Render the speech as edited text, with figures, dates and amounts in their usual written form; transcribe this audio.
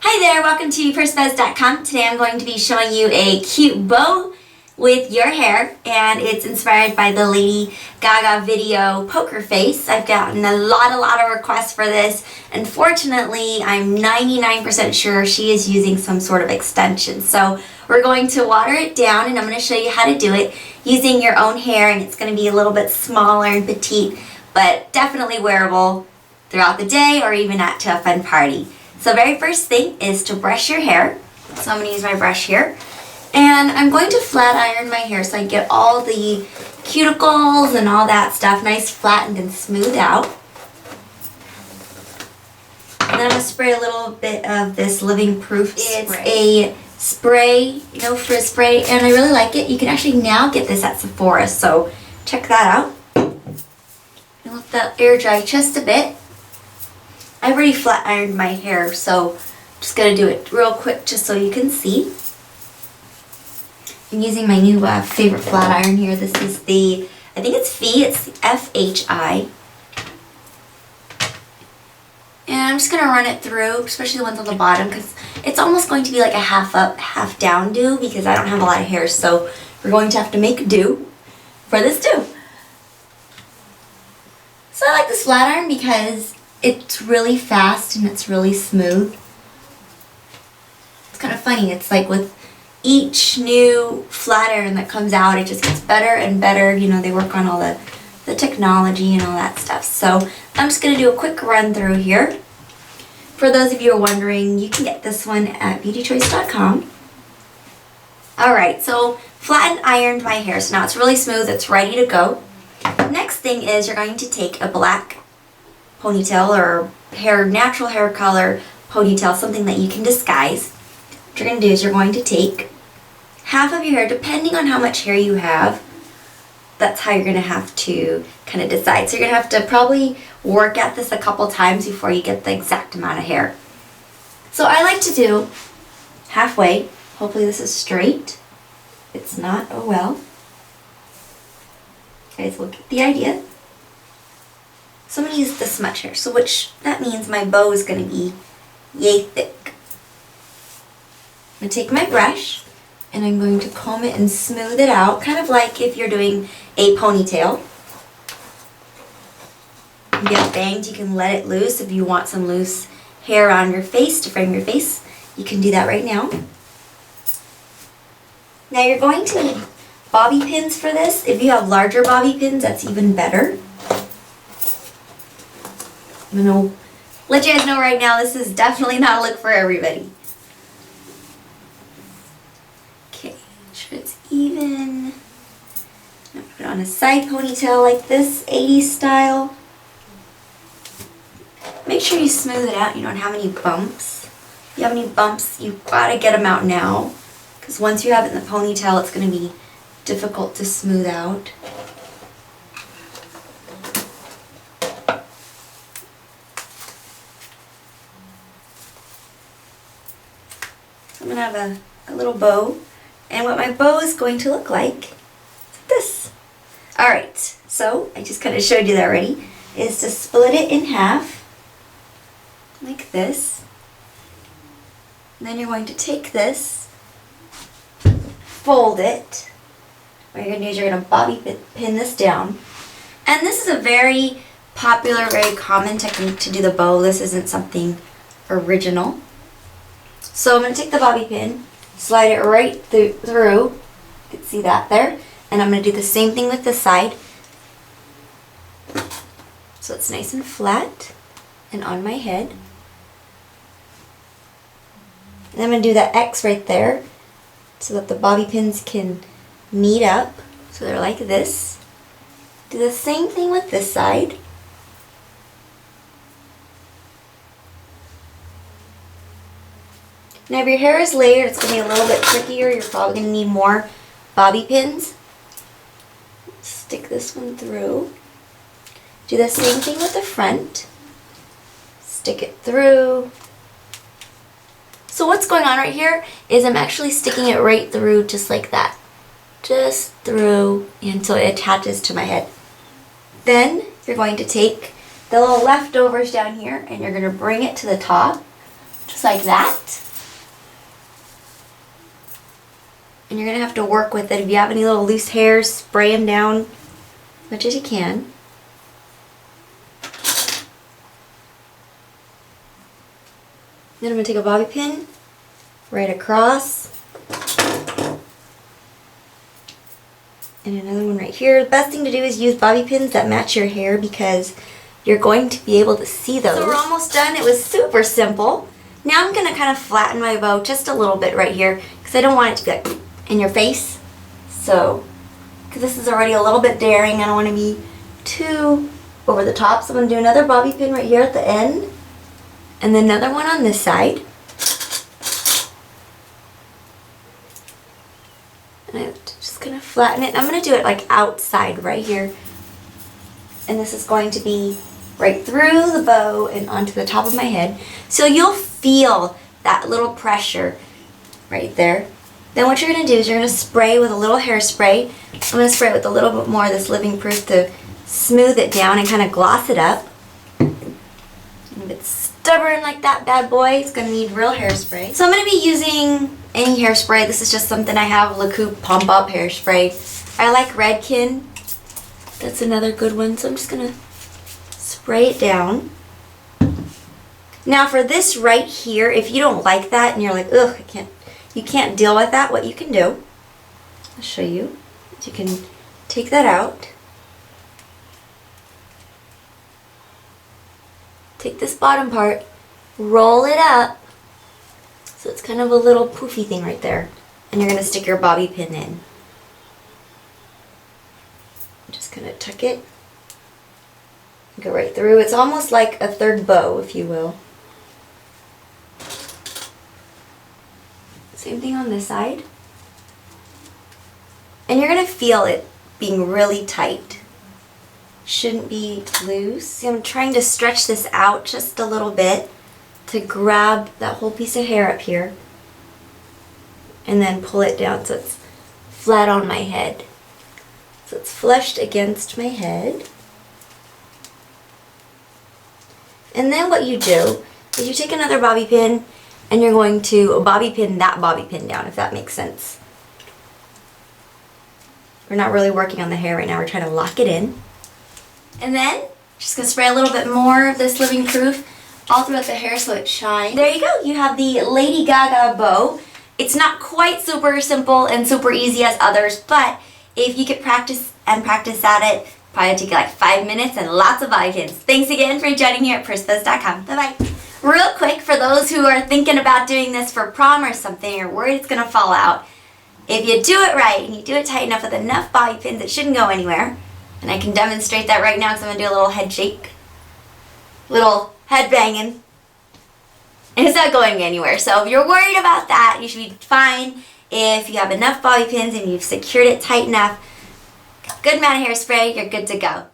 Hi there, welcome to Pursebuzz.com. Today I'm going to be showing you a cute bow with your hair, and it's inspired by the Lady Gaga video Poker Face. I've gotten a lot of requests for this. Unfortunately, I'm 99% sure she is using some sort of extension. So we're going to water it down, and I'm going to show you how to do it using your own hair, and it's going to be a little bit smaller and petite, but definitely wearable throughout the day or even to a fun party. So very first thing is to brush your hair. So I'm going to use my brush here. And I'm going to flat iron my hair so I get all the cuticles and all that stuff nice, flattened, and smooth out. And then I'm going to spray a little bit of this Living Proof spray. It's a spray, frizz spray, and I really like it. You can actually now get this at Sephora, so check that out. And let that air dry just a bit. I've already flat ironed my hair, so I'm just going to do it real quick just so you can see. I'm using my new favorite flat iron here. This is the, I think it's it's the FHI. And I'm just going to run it through, especially the ones on the bottom, because it's almost going to be like a half up, half down do, because I don't have a lot of hair, so we're going to have to make do for this too. So I like this flat iron because it's really fast and it's really smooth. It's kind of funny. It's like with each new flat iron that comes out, it just gets better and better. They work on all the technology and all that stuff. So I'm just going to do a quick run through here. For those of you who are wondering, you can get this one at beautychoice.com. Alright, so flattened ironed my hair. So now it's really smooth. It's ready to go. Next thing is you're going to take a black ponytail or natural hair color ponytail, something that you can disguise. What you're going to do is you're going to take half of your hair, depending on how much hair you have. That's how you're going to have to kind of decide. So you're going to have to probably work at this a couple times before you get the exact amount of hair. So I like to do halfway. Hopefully this is straight. If it's not, oh well. Guys will get the idea. So I'm going to use this much hair, so that means my bow is going to be yay thick. I'm going to take my brush and I'm going to comb it and smooth it out, kind of like if you're doing a ponytail. If you have bangs, you can let it loose. If you want some loose hair on your face to frame your face, you can do that right now. Now you're going to need bobby pins for this. If you have larger bobby pins, that's even better. I'm going to let you guys know right now, this is definitely not a look for everybody. Okay, make sure it's even. Now put it on a side ponytail like this, 80s style. Make sure you smooth it out. You don't have any bumps. If you have any bumps, you've got to get them out now, because once you have it in the ponytail, it's going to be difficult to smooth out. I'm going to have a little bow, and what my bow is going to look like is this. Alright, so I just kind of showed you that already, is to split it in half, like this. And then you're going to take this, fold it. What you're going to do is you're going to bobby pin this down. And this is a very popular, very common technique to do the bow. This isn't something original. So I'm going to take the bobby pin, slide it right through, you can see that there, and I'm going to do the same thing with this side. So it's nice and flat and on my head. And I'm going to do that X right there so that the bobby pins can meet up, so they're like this. Do the same thing with this side. Now if your hair is layered, it's going to be a little bit trickier. You're probably going to need more bobby pins. Stick this one through. Do the same thing with the front. Stick it through. So what's going on right here is I'm actually sticking it right through just like that. Just through until it attaches to my head. Then you're going to take the little leftovers down here and you're going to bring it to the top. just like that. And you're gonna have to work with it. If you have any little loose hairs, spray them down as much as you can. Then I'm gonna take a bobby pin right across. And another one right here. The best thing to do is use bobby pins that match your hair because you're going to be able to see those. So we're almost done. It was super simple. Now I'm going to kind of flatten my bow just a little bit right here because I don't want it to be like in your face. So, because this is already a little bit daring, I don't want to be too over the top. So I'm going to do another bobby pin right here at the end and then another one on this side. And I'm just going to flatten it. I'm going to do it like outside right here. And this is going to be right through the bow and onto the top of my head. So you'll feel that little pressure right there. Then what you're going to do is you're going to spray with a little hairspray. I'm going to spray it with a little bit more of this Living Proof to smooth it down and kind of gloss it up. And if it's stubborn like that bad boy, it's going to need real hairspray. So I'm going to be using any hairspray. This is just something I have, Le Coupe Pump Up hairspray. I like Redken. That's another good one. So I'm just going to spray it down. Now for this right here, if you don't like that and you're like, ugh, you can't deal with that, what you can do, I'll show you. You can take that out. Take this bottom part, roll it up, so it's kind of a little poofy thing right there. And you're going to stick your bobby pin in. I'm just going to tuck it. Go right through. It's almost like a third bow, if you will. Same thing on this side. And you're going to feel it being really tight. Shouldn't be loose. See, I'm trying to stretch this out just a little bit to grab that whole piece of hair up here and then pull it down so it's flat on my head. So it's flushed against my head. And then what you do is you take another bobby pin and you're going to bobby pin that bobby pin down, if that makes sense. We're not really working on the hair right now, we're trying to lock it in. And then, just gonna spray a little bit more of this Living Proof all throughout the hair so it shines. There you go, you have the Lady Gaga bow. It's not quite super simple and super easy as others, but if you could practice and practice at it, probably take like 5 minutes and lots of bobby pins. Thanks again for joining here at Pursebuzz.com. Bye-bye. Real quick, for those who are thinking about doing this for prom or something or worried it's gonna fall out, if you do it right and you do it tight enough with enough bobby pins, it shouldn't go anywhere. And I can demonstrate that right now because I'm going to do a little head shake. Little head banging. And it's not going anywhere. So if you're worried about that, you should be fine. If you have enough bobby pins and you've secured it tight enough, good amount of hairspray, you're good to go.